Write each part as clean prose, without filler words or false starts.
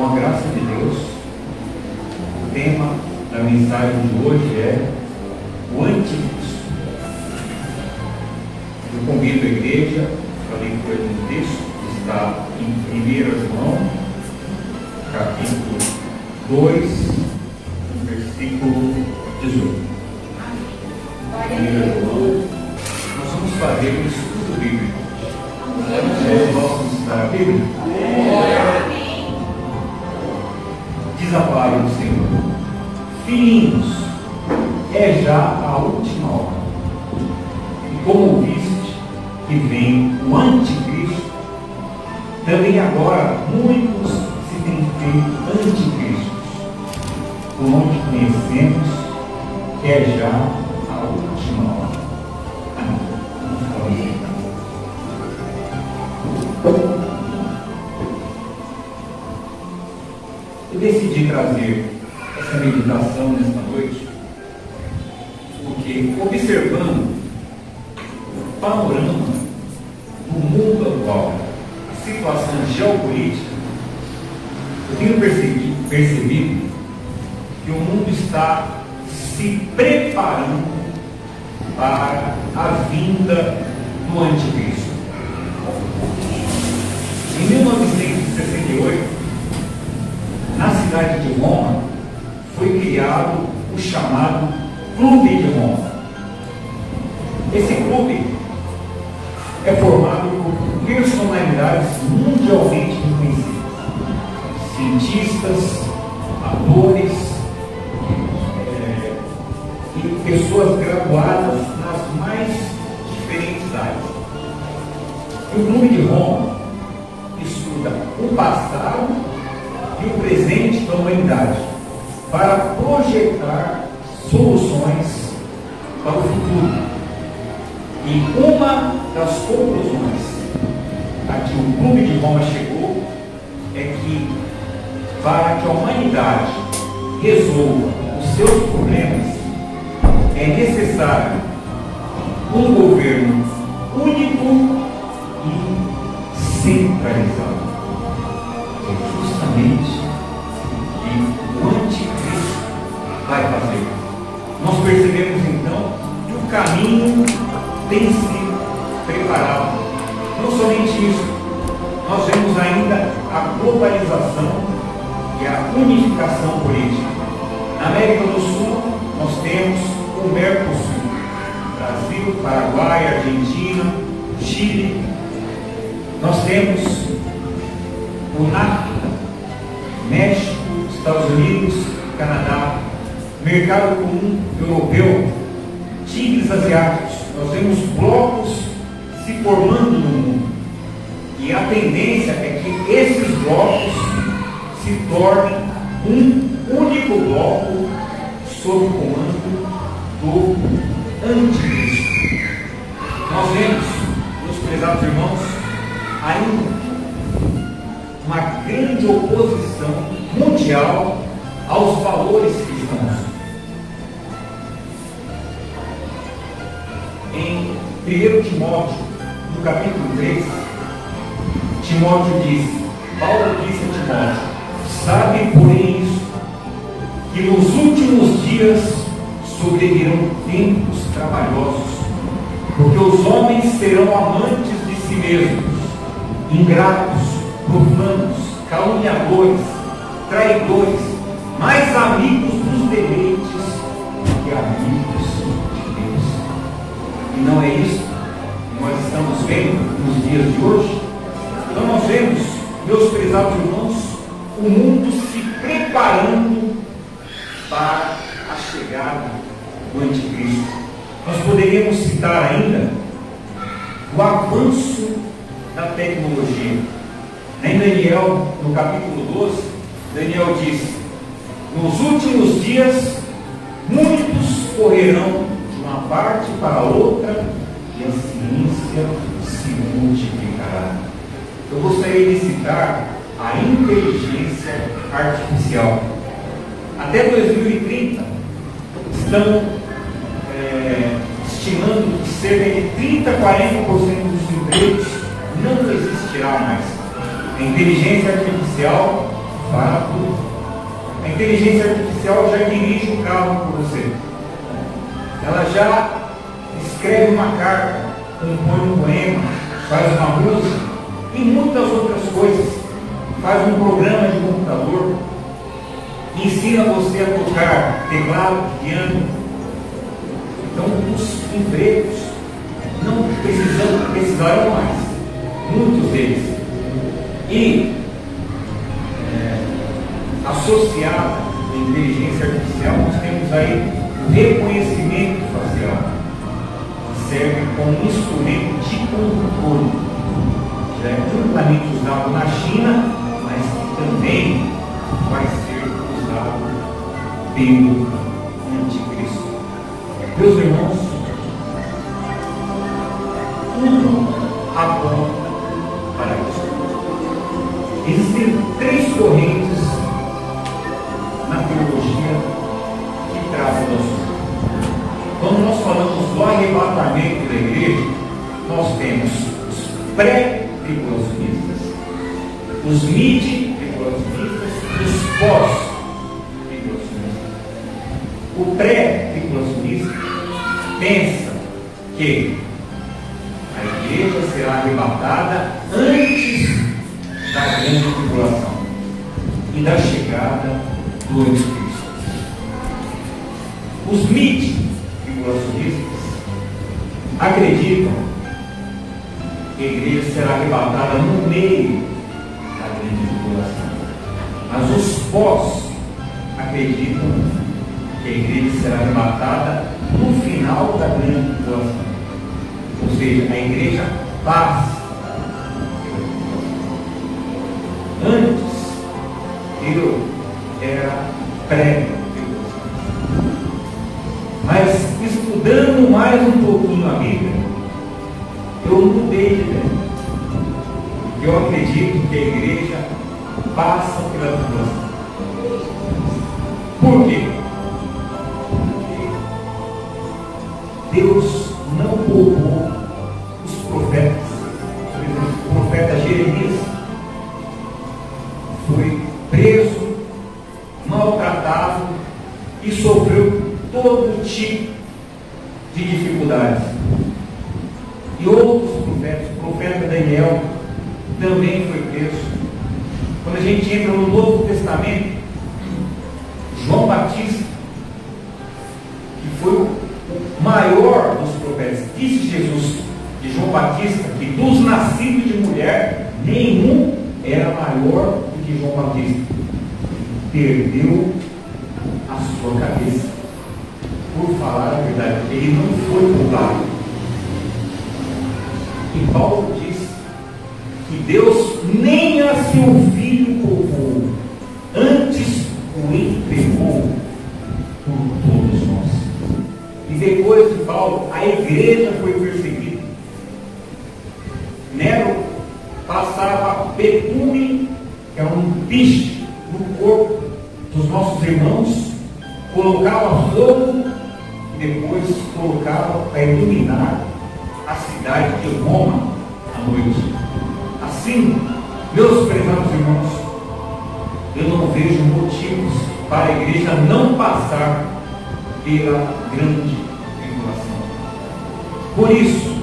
com a graça de Deus, o tema da mensagem de hoje é o Anticristo. Eu convido a igreja para a leitura de um texto que está em 1 João, capítulo 2, versículo 18. 1 João, nós vamos fazer um estudo bíblico. Vamos estudar a Bíblia? Diz a palavra do Senhor: filhinhos, é já a última hora. E como viste que vem o Anticristo, também agora muitos se têm feito anticristos, por onde conhecemos que é já a última hora. Amém. Eu decidi trazer essa meditação nesta noite porque, observando o panorama do mundo atual, a situação geopolítica, eu tenho percebido que o mundo está se preparando para a vinda do Anticristo. Em 1968, na cidade de Roma, foi criado o chamado Clube de Roma. Esse clube é formado por personalidades mundialmente reconhecidas, cientistas, atores e pessoas graduadas nas mais diferentes áreas. O Clube de Roma estuda o passado e o presente da humanidade para projetar soluções para o futuro. E uma das conclusões a que o Clube de Roma chegou é que, para que a humanidade resolva os seus problemas, é necessário um governo único e centralizado. É justamente o que o Anticristo vai fazer. Nós percebemos então que o caminho tem sido preparado. Não somente isso, nós vemos ainda a globalização e a unificação política. Na América do Sul, nós temos o Mercosul: Brasil, Paraguai, Argentina, Chile. Nós temos o NAFTA, México, Estados Unidos, Canadá, Mercado Comum Europeu, tigres asiáticos. Nós vemos blocos se formando no mundo. E a tendência é que esses blocos se tornem um único bloco sob o comando do Anticristo. Nós vemos, meus prezados irmãos, ainda uma grande oposição mundial aos valores cristãos. Em 1 Timóteo, no capítulo 3, Timóteo diz, Paulo disse a Timóteo: sabe, porém, isso, que nos últimos dias sobrevirão tempos trabalhosos, porque os homens serão amantes de si mesmos, ingratos, profanos, caluniadores, traidores, mais amigos dos deleites que amigos de Deus. E não é isso que nós estamos vendo nos dias de hoje? Então nós vemos, meus prezados irmãos, o mundo se preparando para a chegada do Anticristo. Nós poderíamos citar ainda o avanço da tecnologia. Em Daniel, no capítulo 12, Daniel diz: nos últimos dias, muitos correrão de uma parte para outra e a ciência se multiplicará. Eu gostaria de citar a inteligência artificial. Até 2030, estão estimando que cerca de 30 a 40% dos empregos não existirá mais. A inteligência artificial Fala tudo. A inteligência artificial já dirige o carro por você. Ela já escreve uma carta, compõe um poema, faz uma música e muitas outras coisas. Faz um programa de computador, ensina você a tocar teclado, piano. Então os empregos não precisarão mais, muitos deles. E associada à inteligência artificial, nós temos aí o reconhecimento facial, que serve como instrumento de controle. Já é amplamente usado na China, mas que também vai ser usado pelo Anticristo. Meus irmãos, tudo aponta para isso. Existem três correntes na teologia que tratam do assunto. Quando nós falamos do arrebatamento da igreja, nós temos os pré-tribulacionistas, os mid-tribulacionistas e os pós-tribulacionistas. O pré-tribulacionista pensa que a igreja será arrebatada antes da grande tribulação e da chegada do Anticristo. Os mid-tribulacionistas acreditam que a igreja será arrebatada no meio da grande tribulação, mas os pós acreditam que a igreja será arrebatada no final da grande tribulação, ou seja, a igreja passa pela tribulação. Antes, eu era pré-tribulação. Mas estudando mais um pouquinho a Bíblia, eu mudei de ideia. Eu acredito que a igreja passa pela tribulação. Por quê? Porque Deus não poupou os profetas. Por exemplo, o profeta Jeremias foi preso, maltratado e sofreu todo tipo de dificuldades. E outros profetas, o profeta Daniel também foi preso. Quando a gente entra no Novo Testamento, João Batista, que foi o maior dos profetas, disse Jesus de João Batista que dos nascidos de mulher, nenhum era maior do que João Batista. Perdeu a sua cabeça por falar a verdade. Ele não foi poupado. E Paulo diz que Deus nem a seu filho poupou, antes o entregou por todos nós. E depois de Paulo, a igreja foi perseguida. Nero passava betume, que é um piche, no corpo dos nossos irmãos, colocava fogo e depois colocava para iluminar a cidade de Roma à noite. Assim, meus prezados irmãos, eu não vejo motivos para a igreja não passar pela grande tribulação. Por isso,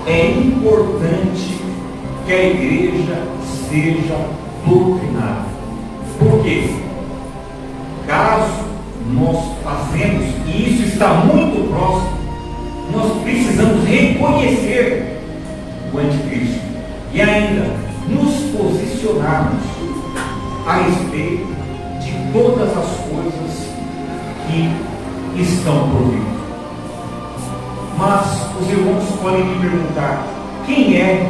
é importante que a igreja seja doutrinada. Por quê? Caso nós passemos, e isso está muito próximo, nós precisamos reconhecer o Anticristo e ainda nos posicionarmos a respeito de todas as coisas que estão por vir. Mas os irmãos podem me perguntar: quem é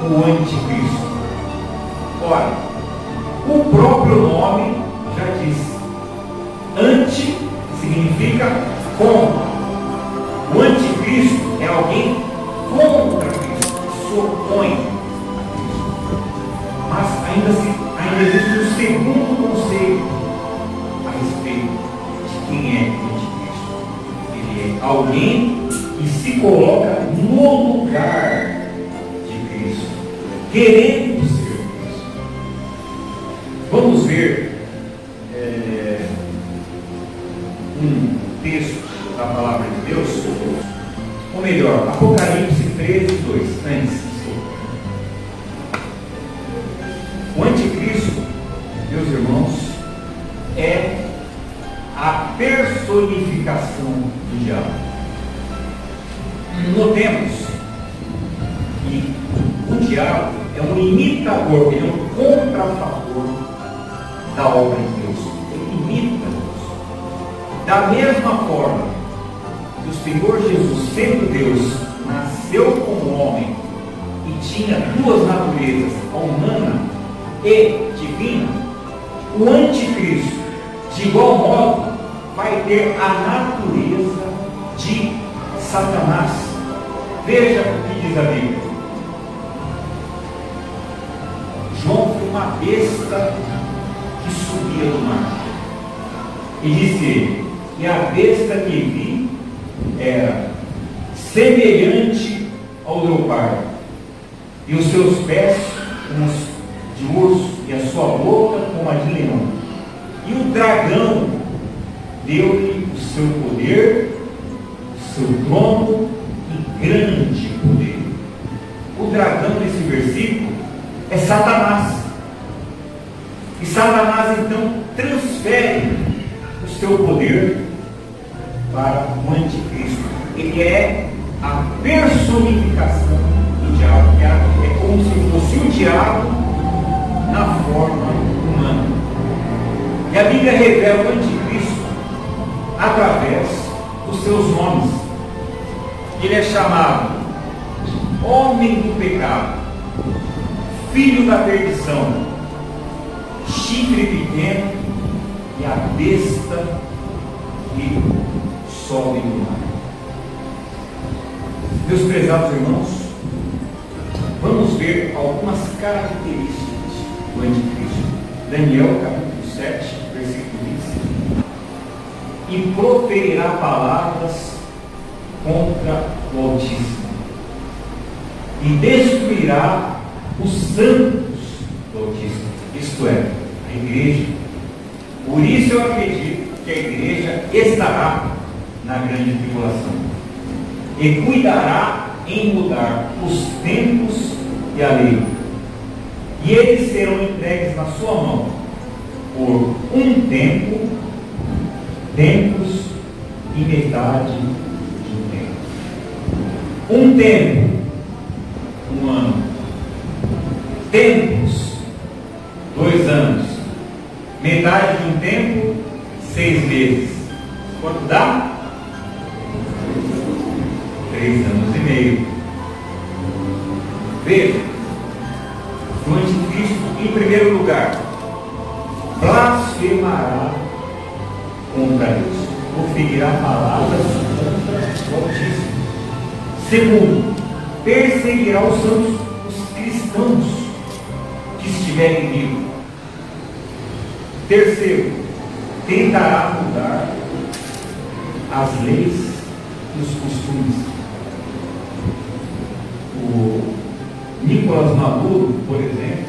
o Anticristo? Olha, o próprio nome já diz. Anti significa contra. O anticristo é alguém contra Cristo, que se opõe a Cristo. Mas ainda existe um segundo conceito a respeito de quem é o anticristo. Ele é alguém que se coloca no lugar de Cristo, querendo ser Cristo. melhor, Apocalipse 13:2. Antes. O anticristo, meus irmãos, é a personificação do diabo. Notemos que o diabo é um imitador, ele é um contrafator da obra de Deus. Ele imita Deus. Da mesma forma que o Senhor Jesus, sendo Deus, nasceu como homem e tinha duas naturezas, a humana e divina, o anticristo, de igual modo, vai ter a natureza de Satanás. Veja o que diz a Bíblia. João foi uma besta que subia do mar. E disse ele, e a besta que vi era semelhante ao leopardo, e os seus pés como os de urso, e a sua boca como a de leão. E o dragão deu-lhe o seu poder, o seu trono e grande poder. O dragão desse versículo é Satanás. E Satanás então transfere o seu poder para o anticristo. Ele é a personificação do diabo. É como se fosse o diabo na forma humana. E a Bíblia revela o anticristo através dos seus nomes. Ele é chamado homem do pecado, filho da perdição, chifre pequeno e a besta que sobe do mar. Meus prezados irmãos, vamos ver algumas características do anticristo. Daniel capítulo 7, versículo 15. E proferirá palavras contra o Altíssimo, e destruirá os santos do Altíssimo, isto é, a igreja. Por isso eu acredito que a igreja estará na grande tribulação, e cuidará em mudar os tempos e a lei, e eles serão entregues na sua mão por um tempo, tempos e metade de um tempo. Um tempo, um ano. Tempos, 2 anos. Metade de um tempo, 6 meses. Quanto dá? 3 anos e meio. Veja, o anticristo, em primeiro lugar, blasfemará contra Deus, proferirá palavras contra o Altíssimo. Segundo, perseguirá os santos, os cristãos que estiverem vivos. Terceiro, tentará mudar as leis e os costumes. O Nicolás Maduro, por exemplo,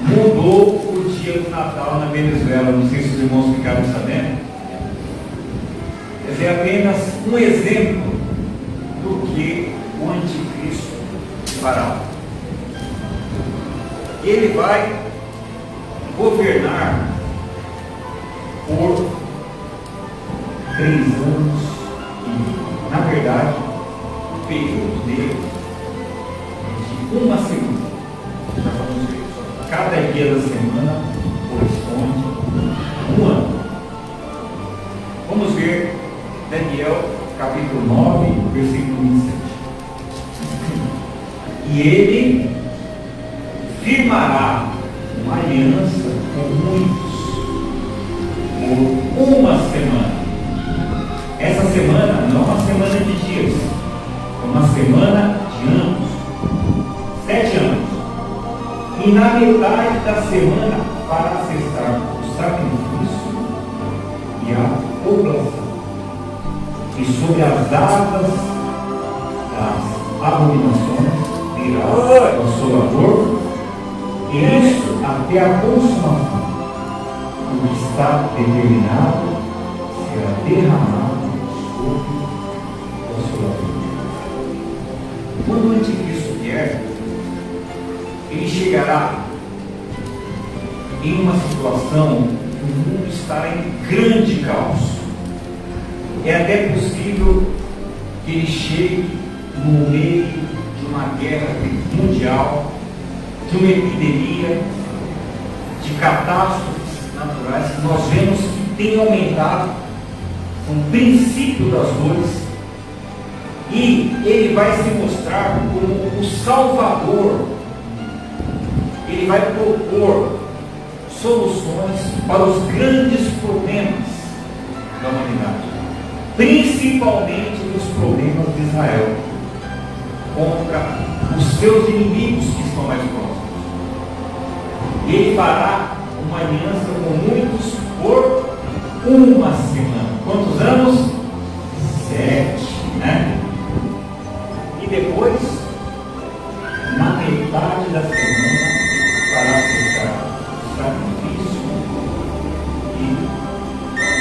mudou o dia do Natal na Venezuela. Não sei se os irmãos ficaram sabendo. Mas é apenas um exemplo do que o anticristo fará. Ele vai governar por 3 anos e meio. Na verdade, o período dele é de 1 semana. Já vamos ver. Cada dia da semana corresponde a 1 ano. Vamos ver Daniel capítulo 9, versículo 27. E ele firmará uma aliança com muitos por 1 semana. Essa semana não é uma semana de dias, é uma semana de anos, 7 anos. E na metade da semana para cessar o sacrifício e a oblação, e sobre as datas das abominações virá o Consolador, e isso até a consumação. O que está determinado será derramado sobre o Consolador. quando o anticristo vier, ele chegará em uma situação que o mundo está em grande caos. É até possível que ele chegue no meio de uma guerra mundial, de uma epidemia, de catástrofes naturais que nós vemos que tem aumentado, um princípio das dores, e ele vai se mostrar como o Salvador. Ele vai propor soluções para os grandes problemas da humanidade, principalmente os problemas de Israel contra os seus inimigos que estão mais próximos. Ele fará uma aliança com muitos por uma semana. Quantos anos? 7, né? E depois, na metade da semana, fará fechar o sacrifício e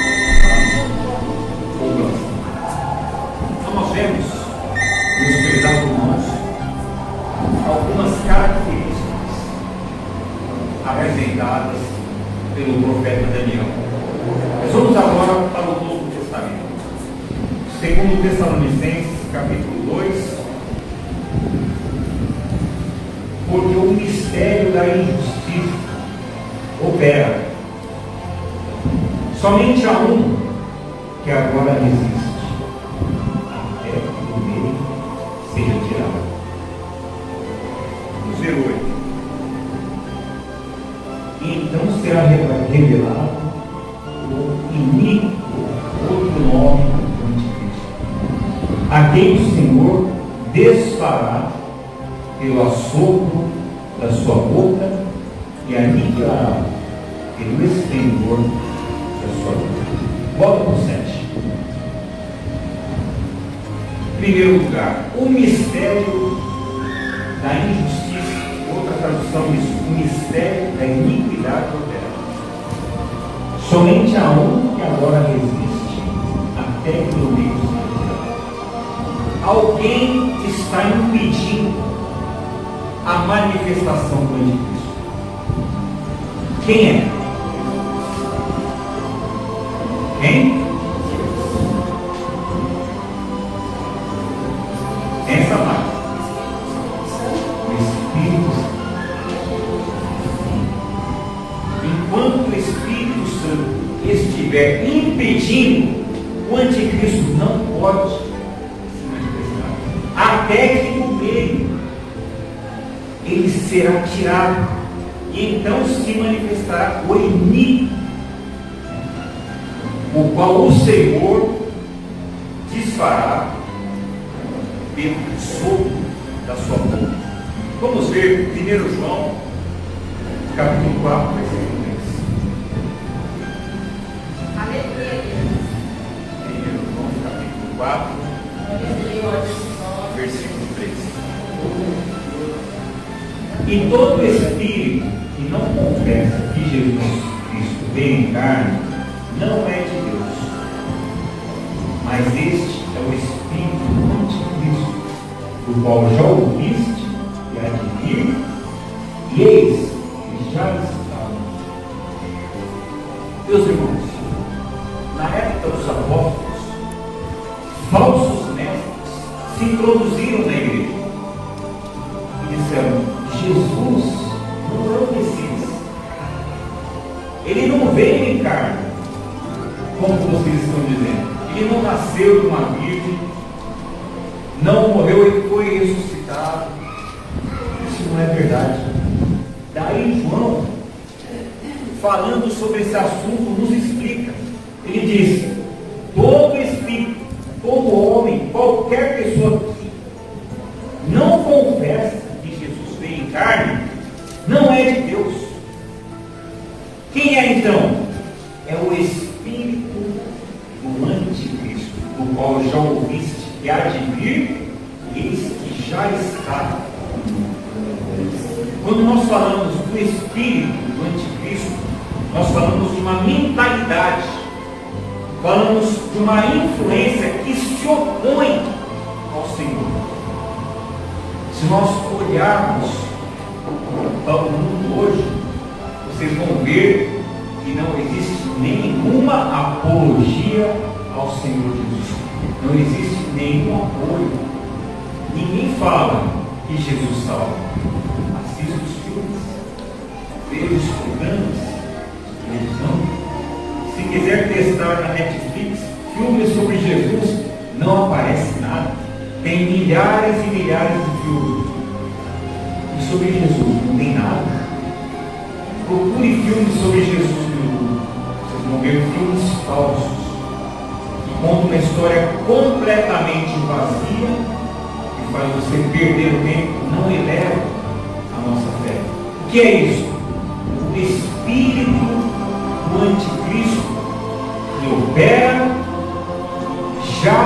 a poblação. Então nós vemos, meus prezados irmãos, algumas características apresentadas pelo profeta Daniel. Mas vamos agora para o Novo Testamento. Segundo Tessalonicenses, capítulo 2. Porque o mistério da injustiça opera. Somente há um que agora resiste, até que o meio seja tirado. No 08. E então será revelado o iníquo, outro nome do anticristo, a quem o Senhor desfará pelo assopro da sua boca e aniquilará pelo esplendor da sua boca. Volta para o 7. Em primeiro lugar, o mistério da injustiça. Outra tradução diz o mistério da iniquidade opera. Somente há um que agora resiste até que o meio seja tirado. Alguém está impedindo a manifestação do anticristo. Quem é? Quem? Essa parte. O Espírito Santo. Enquanto o Espírito Santo estiver impedindo, o anticristo não pode se manifestar. Até que no meio ele será tirado, e então se manifestará o iníquo, o qual o Senhor desfará pelo sopro da sua boca. Vamos ver 1 João, capítulo 4, versículo 3. Aleluia. 1 João, capítulo 4, versículo 3. E todo espírito que não confessa que Jesus Cristo veio em carne não é de Deus, mas este é o espírito do anticristo, do qual já ouviste e há de vir, e eis que já está. Meus irmãos, na época dos apóstolos, falsos mestres se introduziram na igreja e disseram: Jesus não é o Messias, ele não veio em carne, como vocês estão dizendo, ele não nasceu de uma virgem, não morreu e foi ressuscitado. Isso não é verdade. Daí João, falando sobre esse assunto, nos explica. Ele diz: todo espírito, todo homem, qualquer pessoa que não confessa em carne, não é de Deus. Quem é então? É o espírito do anticristo, do qual já ouviste que há de vir, eis que já está. Quando nós falamos do espírito do anticristo, nós falamos de uma mentalidade, falamos de uma influência que se opõe ao Senhor. nós olharmos para o mundo hoje, vocês vão ver que não existe nenhuma apologia ao Senhor Jesus. Não existe nenhum apoio. Ninguém fala que Jesus salva. Assista os filmes, veja os programas de televisão. Se quiser testar na Netflix filmes sobre Jesus, não aparece nada. Tem milhares e milhares de filmes. E sobre Jesus não tem nada. Procure filmes sobre Jesus no YouTube. Vocês vão ver filmes falsos que contam uma história completamente vazia e faz você perder o tempo, não eleva a nossa fé. O que é isso? O espírito do anticristo que opera já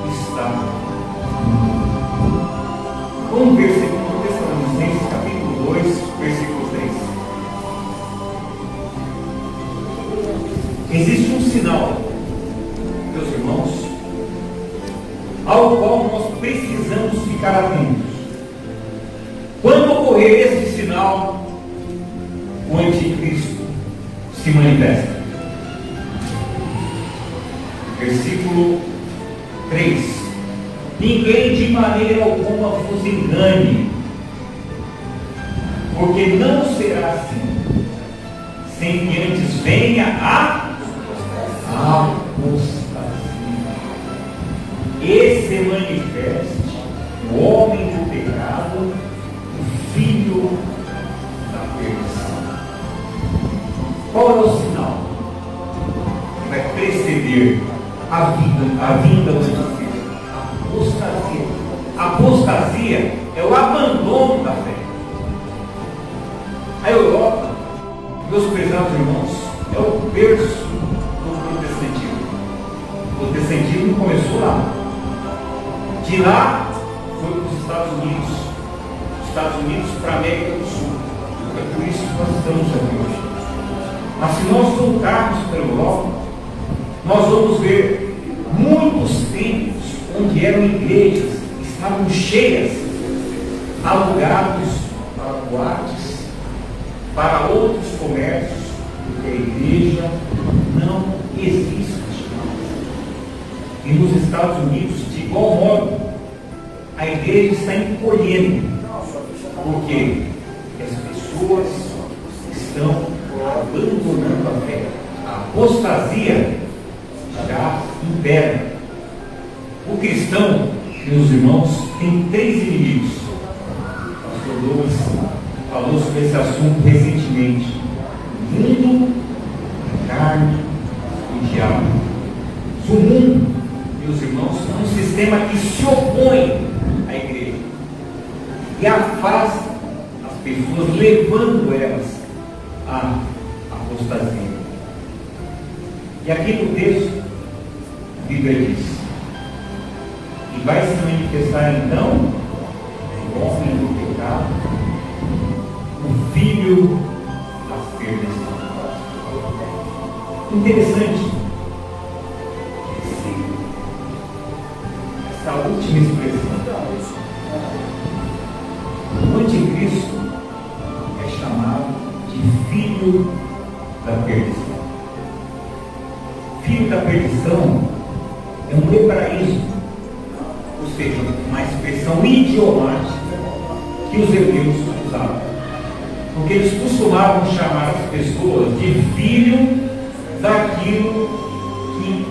está. Vamos ver 2 Tessalonicenses capítulo 2, versículo 10. Existe um sinal, meus irmãos, ao qual nós precisamos ficar atentos. Quando ocorrer esse sinal, o anticristo se manifesta. Versículo 3. Ninguém de maneira alguma vos engane, porque não será assim, sem que antes venha a apostasia e se manifeste o homem do pecado, o filho da perdição. Qual é o sinal que vai preceder a vinda do anticristo? Apostasia. Apostasia é o abandono da fé. A Europa, meus prezados irmãos, é o berço do protestantismo. O protestantismo começou lá. De lá foi para os Estados Unidos. Dos Estados Unidos para a América do Sul. É por isso que nós estamos aqui hoje. Mas se nós voltarmos para a Europa, nós vamos ver muitos templos onde eram igrejas, estavam cheias, alugados para boates, para outros comércios, porque a igreja não existe mais. E nos Estados Unidos, de igual modo, a igreja está encolhendo. Por quê? Porque as pessoas estão abandonando a fé. A apostasia já impera. O cristão, meus irmãos, tem 3 inimigos. O pastor Douglas falou sobre esse assunto recentemente: o mundo, a carne e o diabo. O mundo, meus irmãos, é um sistema que se opõe à igreja e afasta as pessoas, levando elas à apostasia. E aqui no texto, a Bíblia diz: e vai se manifestar então o homem do pecado, o filho da perdição. Interessante essa última expressão. O anticristo é chamado de filho da perdição. Filho da perdição é um hebraísmo, ou seja, uma expressão idiomática que os hebreus usavam, porque eles costumavam chamar as pessoas de filho daquilo que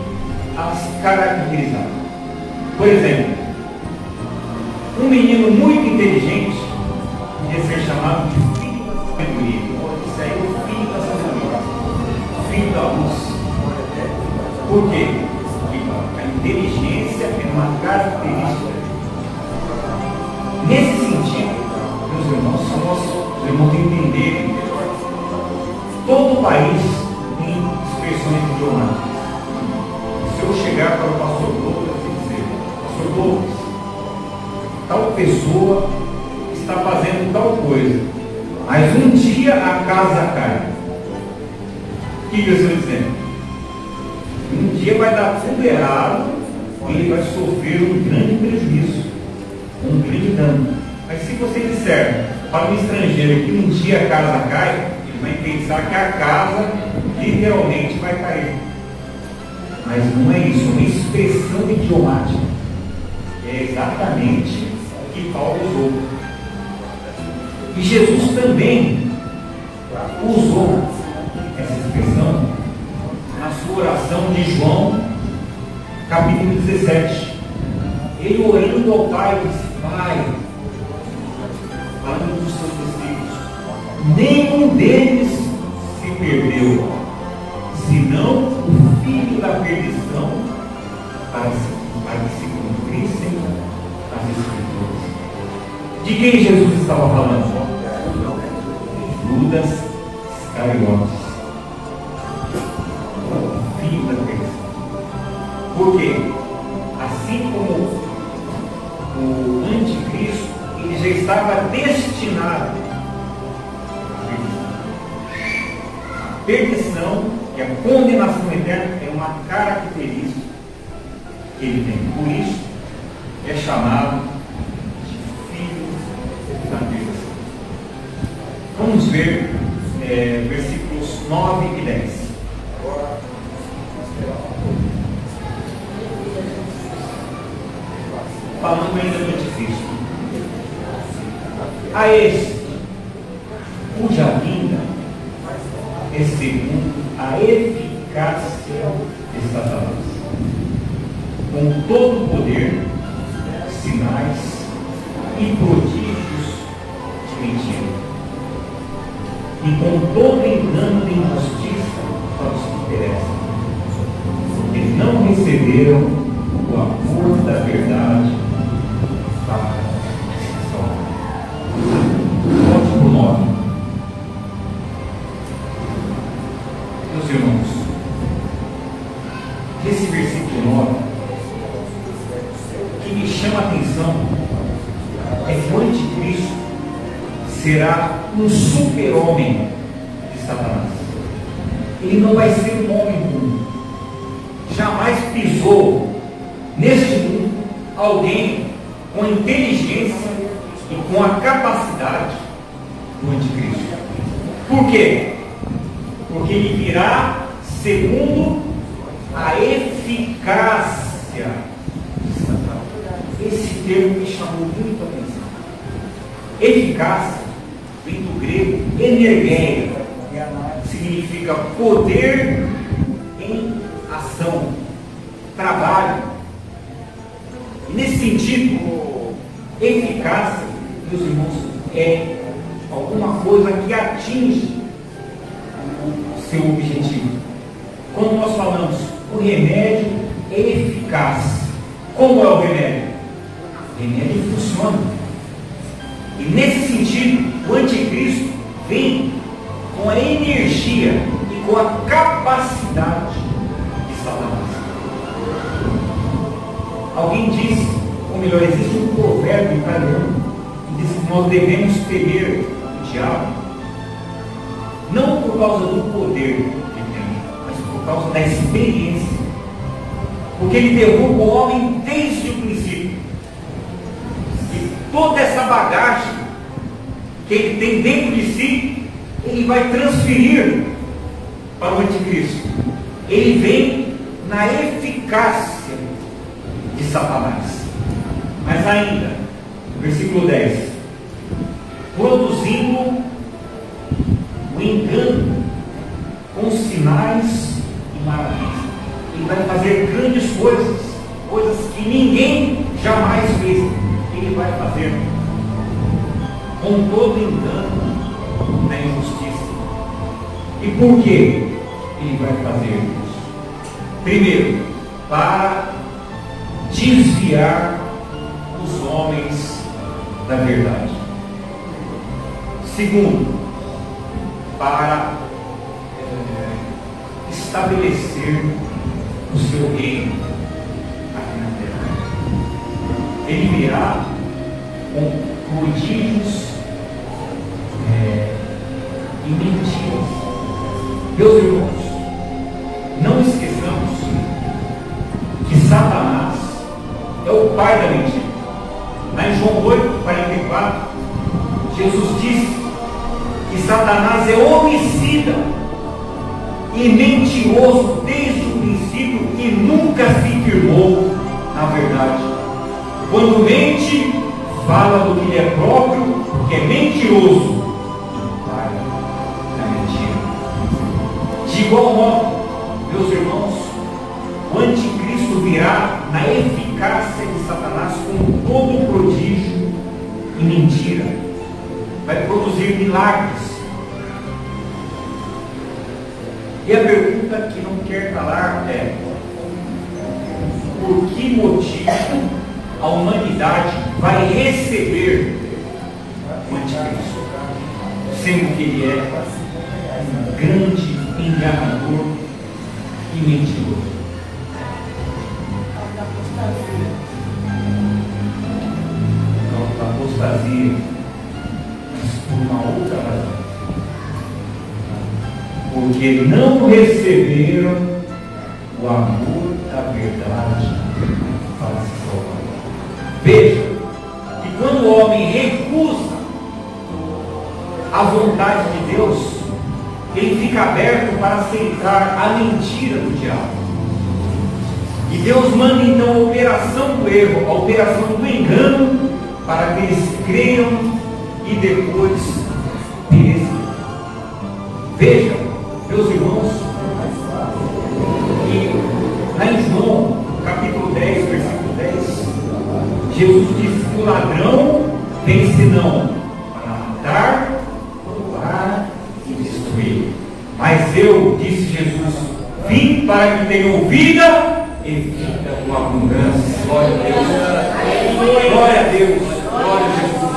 as caracterizava. Por exemplo, um menino muito inteligente podia ser chamado de filho da sabedoria. Isso aí é o filho da sabedoria, filho da luz. Por quê? Porque a inteligência é uma característica. Nesse sentido, meus irmãos, são nossos irmãos entenderem, todo o país tem expressões idiomáticas. Se eu chegar para o pastor Douglas e dizer: pastor Douglas, tal pessoa está fazendo tal coisa, mas um dia a casa cai. O que eu estou dizendo? Um dia vai dar tudo errado e ele vai sofrer um grande prejuízo, um grande dano. Para um estrangeiro que um dia a casa cai, ele vai pensar que a casa literalmente vai cair. Mas não é isso, é uma expressão idiomática. É exatamente o que Paulo usou. E Jesus também usou essa expressão na sua oração de João, capítulo 17. Ele orando ao Pai, disse: Pai, falando dos seus discípulos, nenhum deles se perdeu, senão o filho da perdição, para que se cumprissem as Escrituras. De quem Jesus estava falando? Judas Iscariotes, o filho da perdição. Por quê? Assim como o anticristo, ele já estava destinado à perdição, que a condenação eterna é uma característica que ele tem. Por isso é chamado de filho da perdição. Vamos ver versículos 9 e 10. Falando ainda do anticristo. A este, cuja vinda é segundo a eficácia de Satanás, com todo o poder, sinais e prodígios de mentira, e com todo engano de injustiça para os que perecem, porque não receberam o amor da verdade para a salvação. Volte para o 9. Meus irmãos, esse versículo 9, o que me chama a atenção é que o anticristo será um super-homem de Satanás. Ele não vai ser um homem comum. Jamais pisou neste mundo alguém com a inteligência e com a capacidade do anticristo. Por quê? Porque ele virá segundo a eficácia de Satanás. Esse termo me chamou muito a atenção. Eficácia vem do grego energeia, significa poder em ação, trabalho. E nesse sentido, eficácia, meus irmãos, é alguma coisa que atinge o seu objetivo. Quando nós falamos o remédio é eficaz, como é o remédio? O remédio funciona. E nesse sentido, o anticristo vem com a energia e com a capacidade de Satanás. Alguém disse, ou melhor, existe um provérbio italiano que diz que nós devemos temer o diabo, não por causa do poder que ele tem, mas por causa da experiência. Porque ele derruba o homem desde o princípio. E toda essa bagagem que ele tem dentro de si, ele vai transferir para o anticristo. Ele vem na eficácia de Satanás. Mas ainda, versículo 10, produzindo o engano com sinais e maravilhas. Ele vai fazer grandes coisas, coisas que ninguém jamais fez. Ele vai fazer com todo engano na injustiça. E por que ele vai fazer isso? Primeiro, para desviar os homens da verdade. Segundo, para estabelecer o seu reino aqui na terra. Ele virá com prodígios e mentiras. Meus irmãos, não esqueçamos que Satanás é o pai da mentira. Lá em João 8:44, Jesus diz Satanás é homicida e mentiroso desde o princípio e nunca se firmou na verdade. Quando mente, fala do que é próprio, que é mentiroso. Pai da mentira. De igual modo, meus irmãos, o anticristo virá na eficácia de Satanás com todo prodígio e mentira. Vai produzir milagres. E a pergunta que não quer calar é: por que motivo a humanidade vai receber o anticristo, sendo que ele é um grande enganador e mentiroso? Não, a apostasia, mas por uma outra razão. Porque não receberam o amor da verdade para se salvar. Veja que quando o homem recusa a vontade de Deus, ele fica aberto para aceitar a mentira do diabo. E Deus manda então a operação do erro, a operação do engano, para que eles creiam e depois pereçam. Veja, meus irmãos, que lá em João, capítulo 10, versículo 10, Jesus disse que o ladrão vem senão para matar, roubar e destruir. Mas eu, disse Jesus, vim para que tenham vida e vida com abundância. Glória a Deus. Glória a Deus. Glória a Jesus.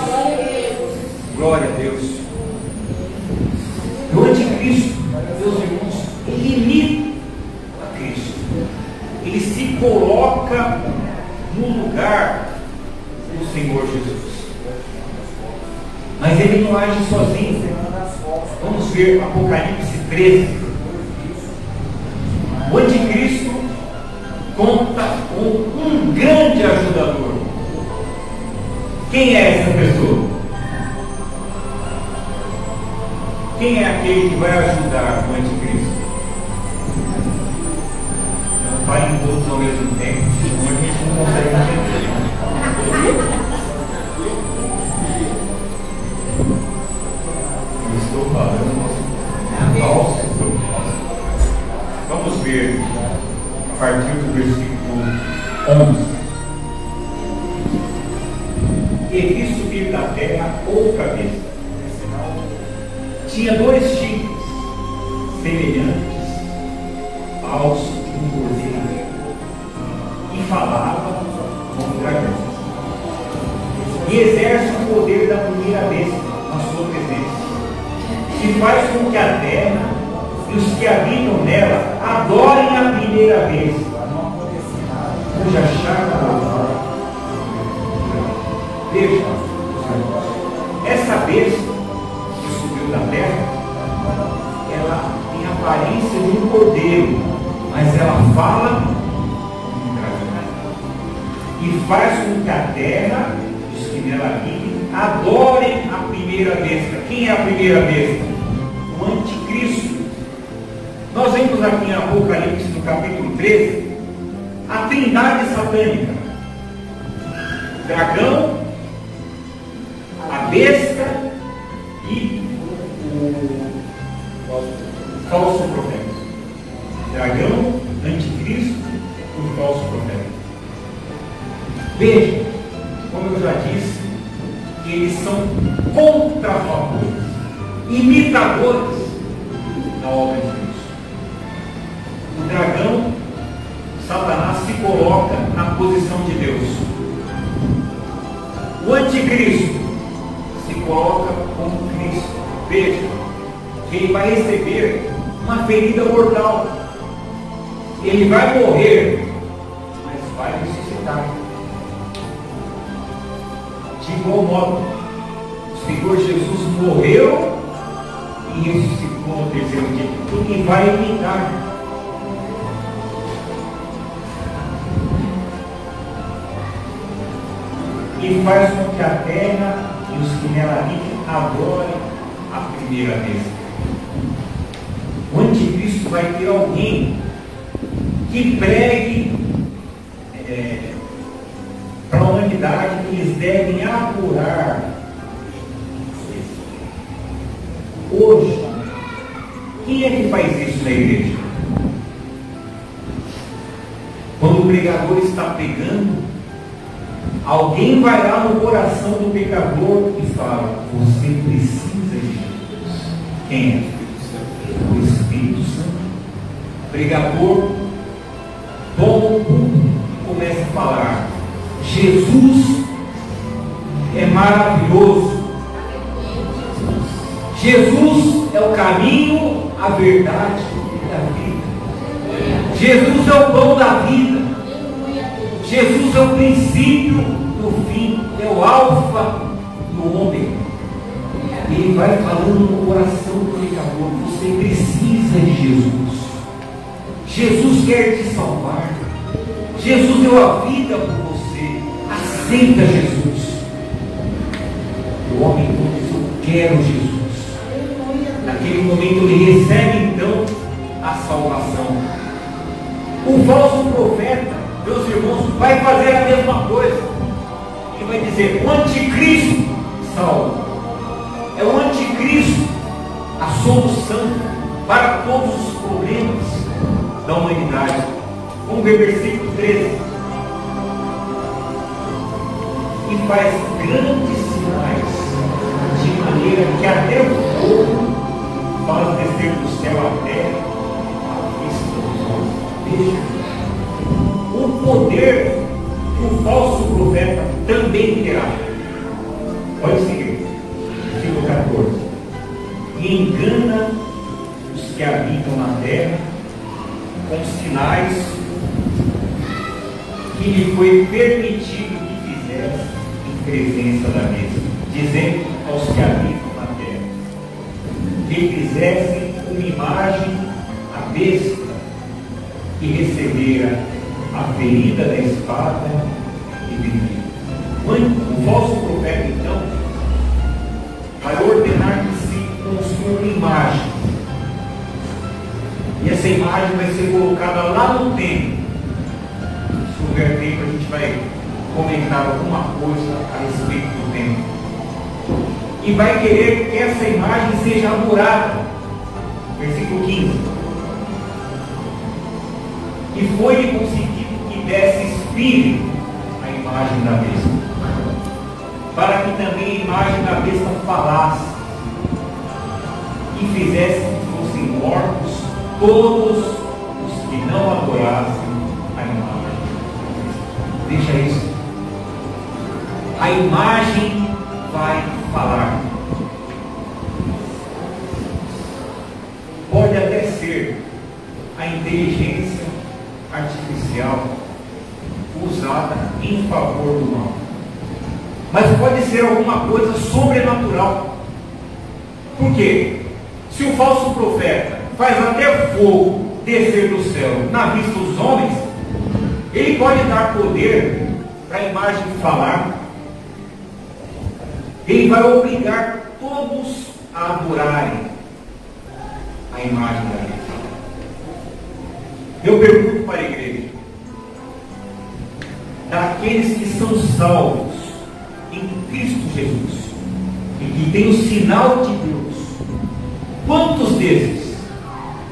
Glória a Deus. O anticristo, meus irmãos, ele imita a Cristo. Ele se coloca no lugar do Senhor Jesus. Mas ele não age sozinho. Vamos ver Apocalipse 13. O anticristo conta com um grande ajudador. Quem é essa pessoa? Quem é aquele que vai ajudar o anticristo? Não falem todos ao mesmo tempo, senão a gente não consegue entender. Eu estou falando falso. Vamos ver a partir do versículo 11. E vi subir da terra outra cabeça. Tinha dois chifres semelhantes aos de um cordeiro, e falava como dragão, e exerce o poder da primeira besta na sua presença, e faz com que a terra e os que habitam nela adorem a primeira besta, cuja chacra. Veja, essa besta da terra, ela tem a aparência de um cordeiro, mas ela fala como um dragão, e faz com que a terra, os que nela vivem, adorem a primeira besta. Quem é a primeira besta? O anticristo. Nós vemos aqui em Apocalipse, no capítulo 13, a trindade satânica: o dragão, a besta e o falso profeta. Dragão, anticristo, o falso profeta. Veja, como eu já disse, que eles são contrafatores, imitadores da obra de Deus. O dragão, Satanás, se coloca na posição de Deus. O anticristo se coloca como Cristo. Veja, que ele vai receber uma ferida mortal. Ele vai morrer, mas vai ressuscitar. De igual modo, o Senhor Jesus morreu e ressuscitou no terceiro dia. Ele vai imitar. E faz com que a terra e os que nela vivem adorem a primeira vez. O anticristo vai ter alguém que pregue para a humanidade que eles devem adorar. Hoje, quem é que faz isso na igreja? Quando o pregador está pregando, alguém vai lá no coração do pecador e fala: você precisa de Jesus. Quem é? O Espírito Santo. O pregador toma o púlpito e começa a falar: Jesus é maravilhoso. Jesus é o caminho, a verdade e a vida. Jesus é o pão da vida. Jesus é o princípio do fim, é o alfa e o ômega. Ele vai falando no coração do pecador: você precisa de Jesus. Jesus quer te salvar. Jesus deu a vida por você. Aceita Jesus. O homem diz: eu quero Jesus. Naquele momento ele recebe então a salvação. O falso profeta, meus irmãos, vai fazer a mesma coisa. Ele vai dizer: o anticristo salva. É o anticristo a solução para todos os problemas da humanidade. Vamos ver versículo 13. E faz grandes sinais, de maneira que até o fogo faz descer do céu a terra à vista dos homens. Veja o poder que o falso profeta também terá. Pode seguir. Versículo 14. E engana os que habitam na terra com sinais que lhe foi permitido que fizesse em presença da mesa, dizendo aos que habitam na terra que fizessem uma imagem à besta que recebera a ferida da espada e vivia. O falso profeta então vai ordenar que se construa uma imagem, e essa imagem vai ser colocada lá no templo. Se houver tempo, a gente vai comentar alguma coisa a respeito do templo, e vai querer que essa imagem seja adorada. Versículo 15. E foi-lhe conseguido que desse espírito à imagem da besta, para que também a imagem da besta falasse e fizesse que fossem mortos todos os que não adorassem a imagem. Deixa isso. A imagem vai falar. Pode até ser a inteligência artificial usada em favor do mal, mas pode ser alguma coisa sobrenatural. Por quê? Se o falso profeta faz até fogo descer do céu na vista dos homens, ele pode dar poder para a imagem falar. Ele vai obrigar todos a adorarem a imagem da besta. Eu pergunto para a igreja: daqueles que são salvos em Cristo Jesus e que têm o sinal de Deus, quantos desses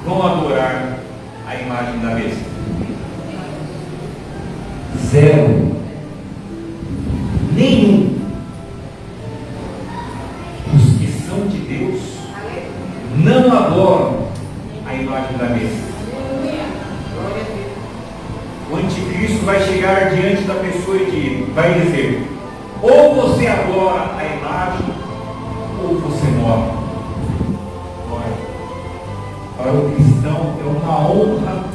vão adorar a imagem da besta? Zero. Nenhum. Os que são de Deus não adoram a imagem da besta. O anticristo vai chegar diante da pessoa e vai dizer: ou você adora a imagem, ou você morre. Para o cristão é uma honra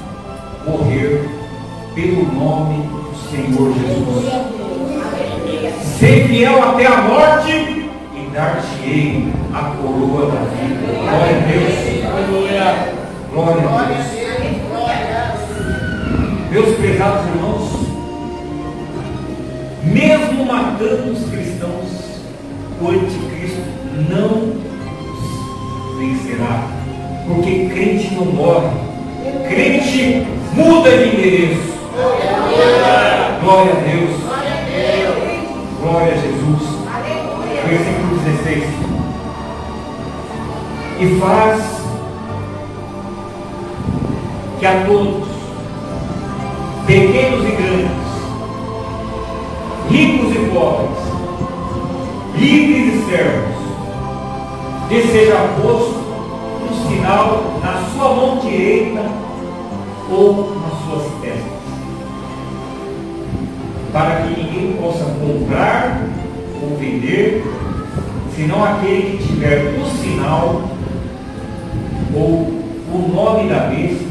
morrer pelo nome do Senhor Jesus. Ser fiel até a morte e dar-te-ei a coroa da vida. Glória a Deus. Glória a Deus. Meus prezados irmãos, mesmo matando os cristãos, o anticristo não Porque crente não morre, crente muda de endereço. Glória a Deus, glória a Jesus. Versículo 16. E faz que a todos, pequenos e grandes, ricos e pobres, livres e servos, lhe seja posto um sinal na sua mão direita ou nas suas testas, para que ninguém possa comprar ou vender, senão aquele que tiver o sinal, ou o nome da besta,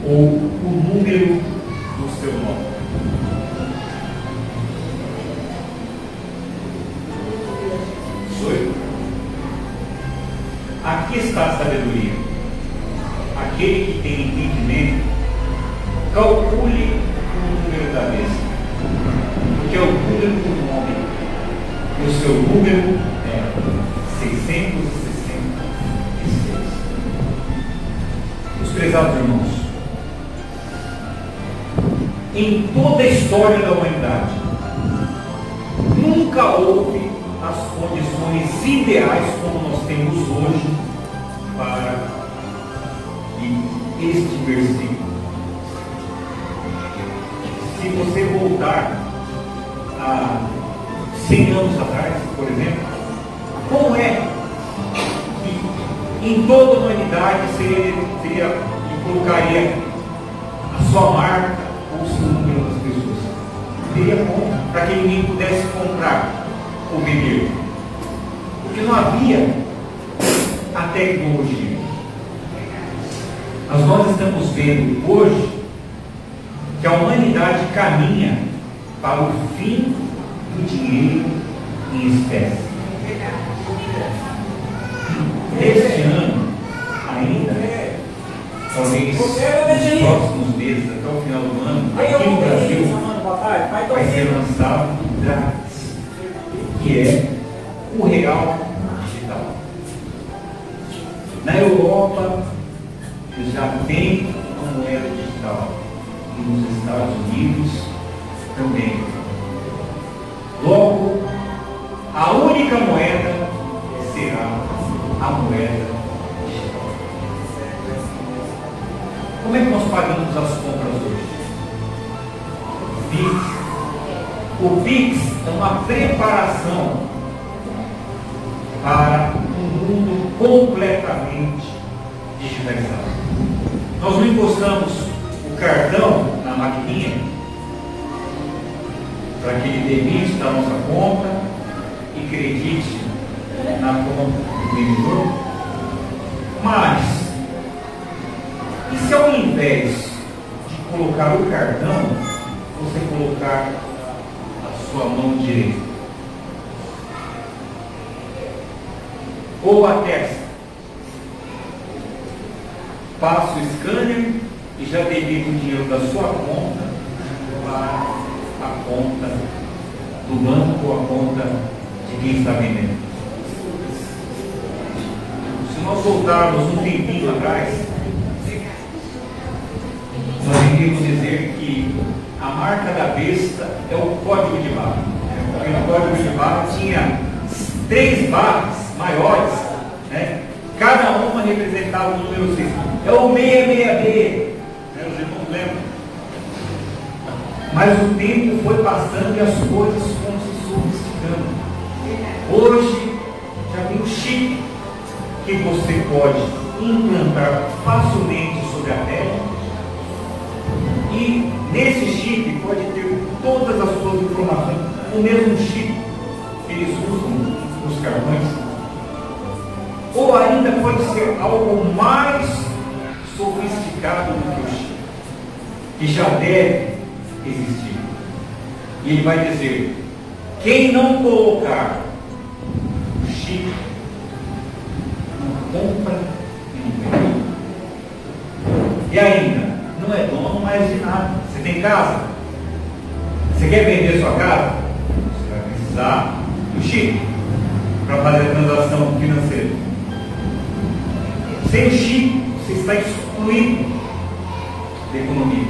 ou o número do seu nome. Sou eu. Aqui está a sabedoria. Aquele que tem entendimento, calcule o número da besta, porque é o número do nome, e o seu número é 666. Os prezados irmãos, em toda a história da humanidade, nunca houve as condições ideais como nós temos hoje para este versículo. Se você voltar a 100 anos atrás, por exemplo, como é que em toda a humanidade seria colocaria a sua marca ou o seu número das pessoas? Teria como, para que ninguém pudesse comprar ou vender, porque não havia a tecnologia. Mas nós estamos vendo hoje que a humanidade caminha para o fim do dinheiro em espécie. Este ano ainda, talvez nos próximos meses, até o final do ano, aqui no Brasil vai ser lançado o grátis, que é o real digital. Na Europa já tem uma moeda digital, e nos Estados Unidos também. Logo, a única moeda será a moeda digital. Como é que nós pagamos as compras hoje? Pix. O Pix é uma preparação para um mundo completamente digitalizado. Nós não encostamos o cartão na maquininha para que ele debite da nossa conta e credite na conta do vendedor. Mas, e se ao invés de colocar o cartão, você colocar a sua mão direita? Ou a testa? Passa o scanner e já debita o dinheiro da sua conta para a conta do banco ou a conta de quem está vendendo. Se nós voltarmos um tempinho atrás, nós iríamos dizer que a marca da besta é o código de barra. Porque no código de barra tinha 3 barras maiores, né? Cada uma representava o número 6. É o 66B. Os irmãos lembram? Mas o tempo foi passando e as coisas foram se sofisticando. Hoje já tem o chip que você pode implantar facilmente sobre a pele. E nesse chip pode ter todas as suas informações. O mesmo chip que eles usam nos cartões. Ou ainda pode ser algo mais sofisticado do que o chip, que já deve existir. E ele vai dizer: quem não colocar o chip, não compra e não vende. E ainda, não é dono mais de nada. Você tem casa? Você quer vender sua casa? Você vai precisar do chip para fazer a transação financeira. Sem o chip, você está excluído da economia.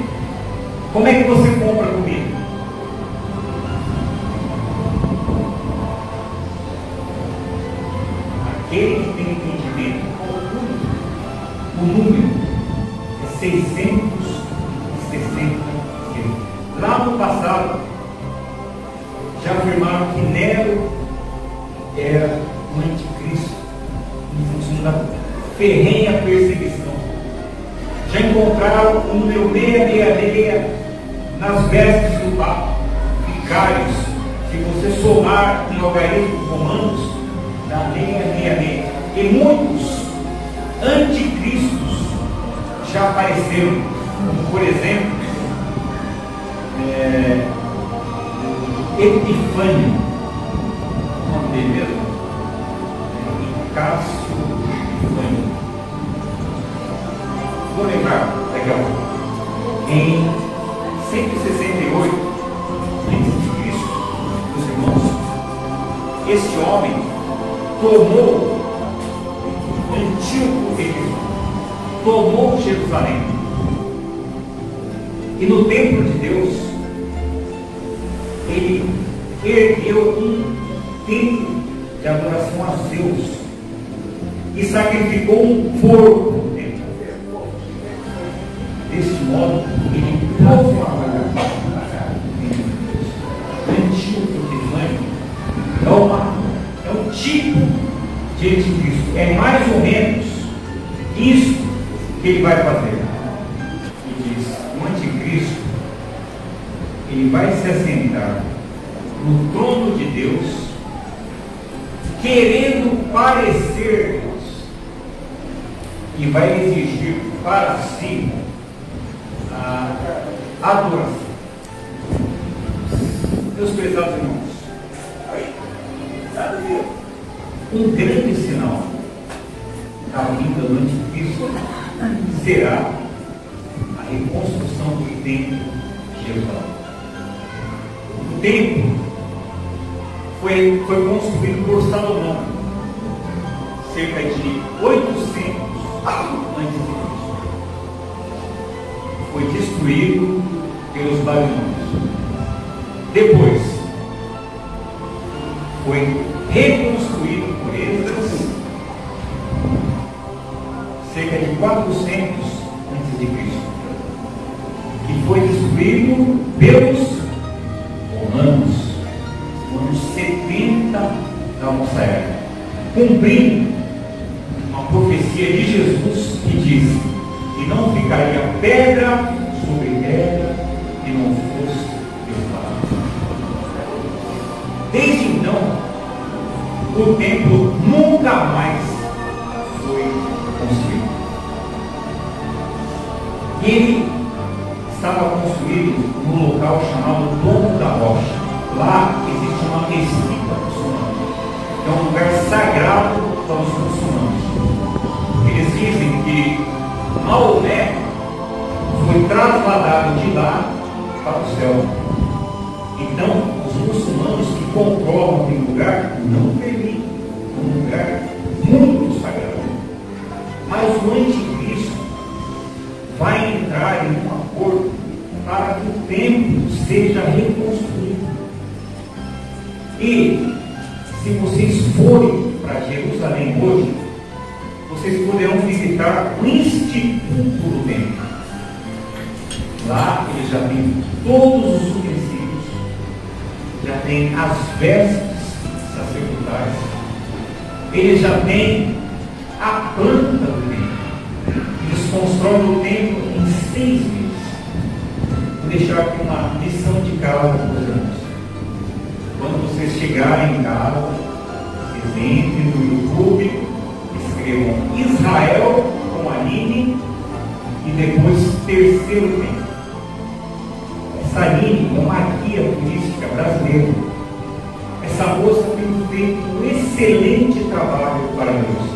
Como é que você compra comida? Aquele que tem entendimento, o número é 660. Lá no passado, já afirmaram que Nero era o anticristo, em função da ferrenha perseguição. Já encontraram o número 666 nas vestes do Papa. Vicários, se você somar em logaritmos romanos, dá 666. E muitos anticristos já apareceram, como por exemplo, Epifânio, o nome dele mesmo, Cássio Epifânio. Vou lembrar, legal. Em 168 a.C., meus irmãos, esse homem tomou Antíoco Epifânio, tomou Jerusalém. E no templo de Deus, ele ergueu um templo de adoração a Deus e sacrificou um porco no templo. Deste modo, ele profanou Antíoco Epifânio. É um tipo de anticristo. É mais ou menos isso que ele vai fazer. Ele vai se assentar no trono de Deus, querendo parecer Deus, e vai exigir para si a adoração. Meus prezados irmãos, um grande sinal da vinda do anticristo será a reconstrução do templo de Jerusalém. O templo foi construído por Salomão, cerca de 800 a.C. Foi destruído pelos babilônios. Depois, foi reconstruído por Esdras, cerca de 400 a.C., que foi destruído pelos romanos, no ano 70 da nossa era, cumprindo uma profecia de Jesus que diz que não ficaria pedra sobre pedra que não fosse derrubada. Desde então, o templo nunca mais foi construído. Ele estava construído num local chamado Domo da Rocha. Lá existe uma mesquita muçulmana, que é um lugar sagrado para os muçulmanos. Eles dizem que Maomé foi trasladado de lá para o céu. Então, os muçulmanos que comprovam aquele lugar não permitem. Um lugar muito sagrado. Mas o anticristo vai entrar em um acordo para que o templo seja reconstruído. E se vocês forem para Jerusalém hoje, vocês poderão visitar o Instituto do Templo. Lá ele já tem todos os utensílios, já tem as vestes sacerdotais, ele já tem a planta do templo. Eles constroem o templo em 6 meses. Vou deixar aqui uma lição de casa para os irmãos. Quando vocês chegarem em casa, vocês entrem no YouTube, escrevam Israel com Aline e depois terceiro templo. Essa Aline é uma guia turística brasileira. Essa moça tem feito um excelente trabalho para Deus.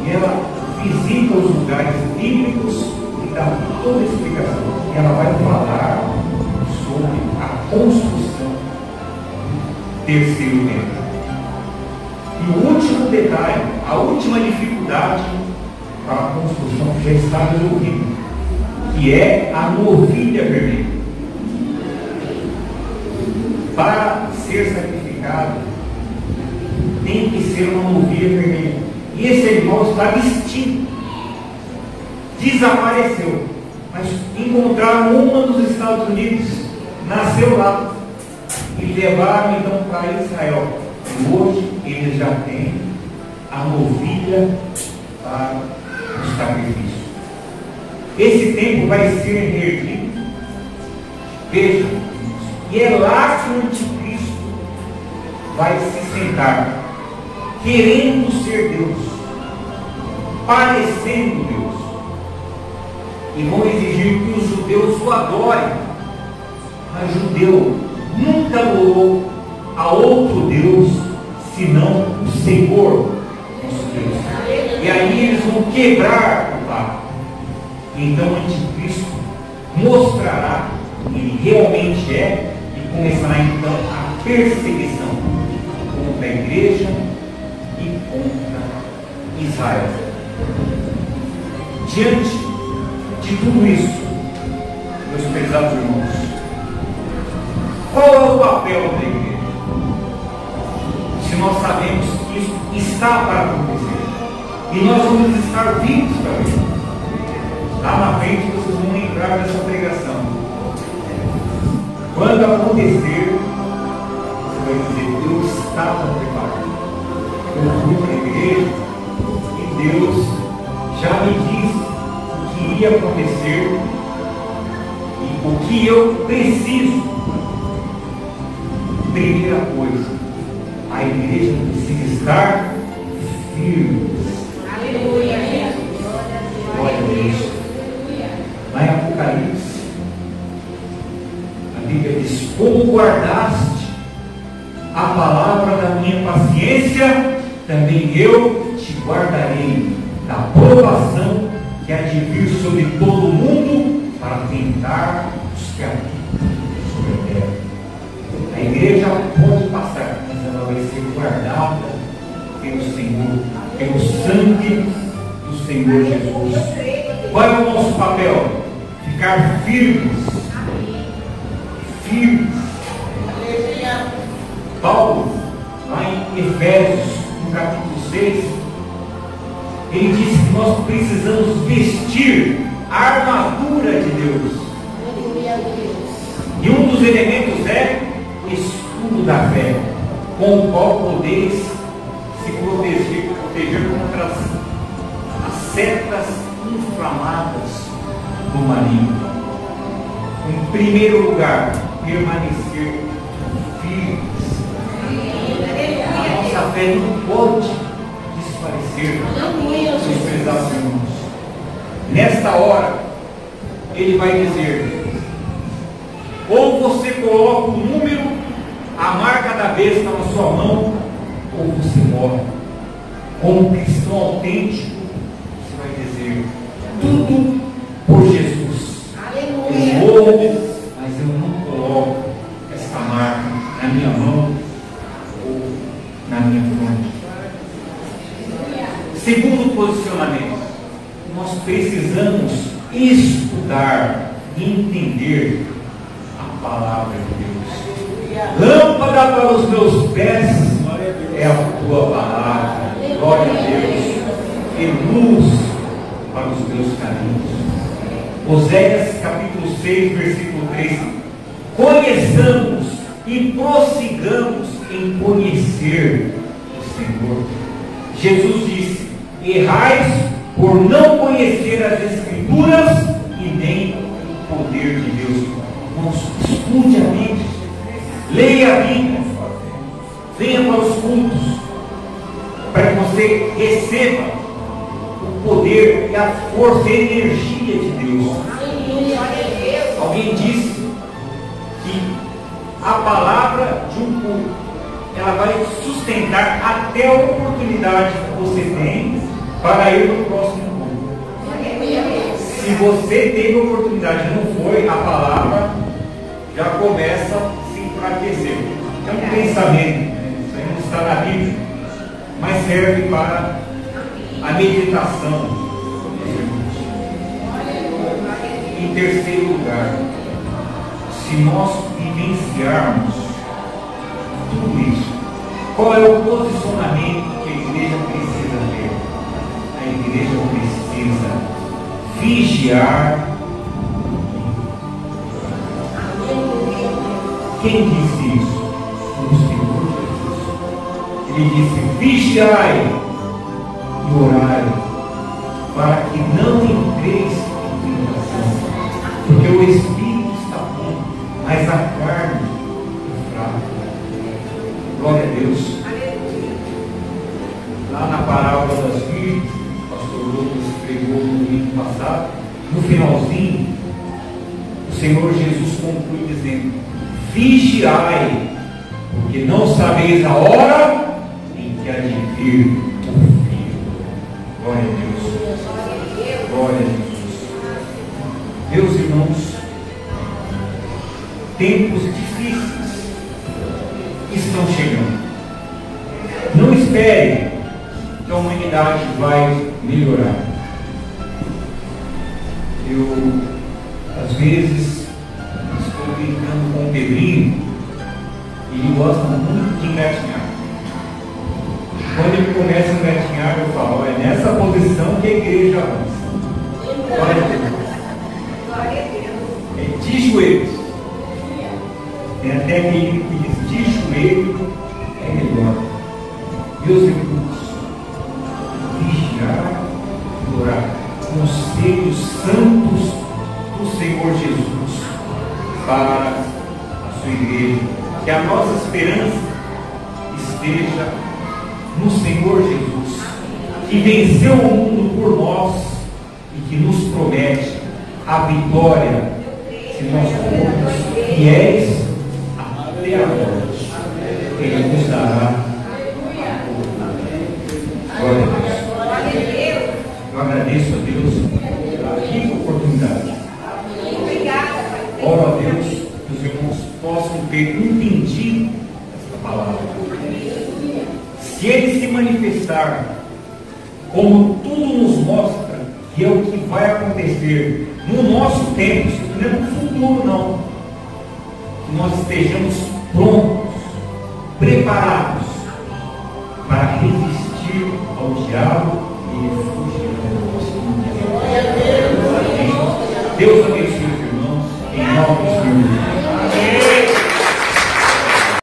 E ela visita os lugares bíblicos e dá toda a explicação. E ela vai falar sobre a construção do terceiro templo. E o último detalhe, a última dificuldade para a construção que já está resolvida, que é a novilha vermelha. Para ser sacrificado, tem que ser uma novilha vermelha. E esse animal está extinto, desapareceu. Mas encontraram uma dos Estados Unidos, nasceu lá, e levaram então para Israel. E hoje eles já têm a novilha para o sacrifício. Esse tempo vai ser reerguido. Veja, e é lá que o anticristo vai se sentar, querendo ser Deus, parecendo Deus, e vão exigir que os judeus o adorem. Mas judeu nunca adorou a outro Deus senão o Senhor, nosso Deus. E aí eles vão quebrar o pacto. Então o anticristo mostrará que ele realmente é, e começará então a perseguição contra a igreja e contra Israel. Diante de tudo isso, meus prezados irmãos, qual é o papel da igreja? Se nós sabemos que isso está para acontecer, e nós vamos estar vivos para isso, lá na frente vocês vão lembrar dessa pregação. Quando acontecer, você vai dizer: eu estava preparado. Eu fui para a igreja e Deus já me disse o que ia acontecer e o que eu preciso. Primeira coisa, a igreja precisa estar firme. Aleluia. Glória a Deus. Lá em Apocalipse, a Bíblia diz: como guardaste a palavra da minha paciência, também eu te guardarei da provação que há de vir sobre todo o mundo para tentar os que habitam sobre a terra. A igreja pode passar, mas ela vai ser guardada pelo Senhor, pelo sangue do Senhor Jesus. Qual é o nosso papel? Ficar firmes. Firmes. Paulo, lá em Efésios, no capítulo 6, ele diz que nós precisamos vestir a armadura de Deus. E um dos elementos é o escudo da fé, com o qual podeis se proteger contra as setas inflamadas do maligno. Em primeiro lugar, permanecer firmes. A nossa fé não pode desfalecer, meus prezados irmãos. Nesta hora, ele vai dizer: ou você coloca o número, a marca da besta na sua mão, ou você morre. Como cristão autêntico, você vai dizer: tudo por Jesus. Eu morro, mas eu não coloco essa marca na minha mão ou na minha fronte. Segundo posicionamento, nós precisamos estudar e entender a palavra de Deus. Lâmpada para os meus pés é a tua palavra, glória a Deus, e luz para os meus caminhos. Oséias capítulo 6, versículo 3: conheçamos e prossigamos em conhecer o Senhor. Jesus disse: errais por não conhecer as Escrituras e nem o poder de Deus. Irmãos, estude a Bíblia, leia a Bíblia, venha para os cultos, para que você receba o poder e a força e a energia de Deus. Alguém disse que a palavra de um culto, ela vai sustentar até a oportunidade que você tem para ir no próximo culto. Se você teve a oportunidade e não foi, a palavra já começa a se enfraquecer. É um pensamento, isso aí não está na Bíblia, mas serve para a meditação, Em terceiro lugar, se nós vivenciarmos tudo isso, qual é o posicionamento que a igreja precisa ter? A igreja precisa vigiar. Quem disse isso? O Senhor Jesus. Ele disse: vigiai e orai, para que não entreis em tentação, porque o Espírito está bom, mas a carne é fraca. Glória a Deus. Lá na parábola das virgens, o pastor Lucas pregou no domingo passado, no finalzinho, o Senhor Jesus conclui dizendo: vigiai, porque não sabeis a hora em que há de vir o Filho. Glória a Deus. Glória a Jesus. Meus irmãos, tempos difíceis estão chegando. Não espere que a humanidade vai melhorar. Eu, às vezes, estou brincando com o Pedrinho, e ele gosta muito de engatinhar. Quando ele começa a engatinhar, eu falo: é nessa posição que a igreja avança. Glória a Deus. É de joelhos. Tem até aquele que diz: de joelho é melhor. Meus irmãos, vigiar e orar, conselhos santos do Senhor Jesus para a sua igreja. Que a nossa esperança esteja no Senhor Jesus, que venceu o mundo por nós e que nos promete a vitória se nós formos fiéis até a morte. Ele nos dará a glória a Deus. Eu agradeço a Deus pela rica oportunidade. Oro a Deus que os irmãos possam ter entendido esta palavra. Se Ele se manifestar, como tudo nos mostra que é o que vai acontecer no nosso tempo, isso não é no futuro não, que nós estejamos prontos, preparados para resistir ao diabo e ele fugirá do nosso. Deus abençoe os irmãos, em nome do Senhor.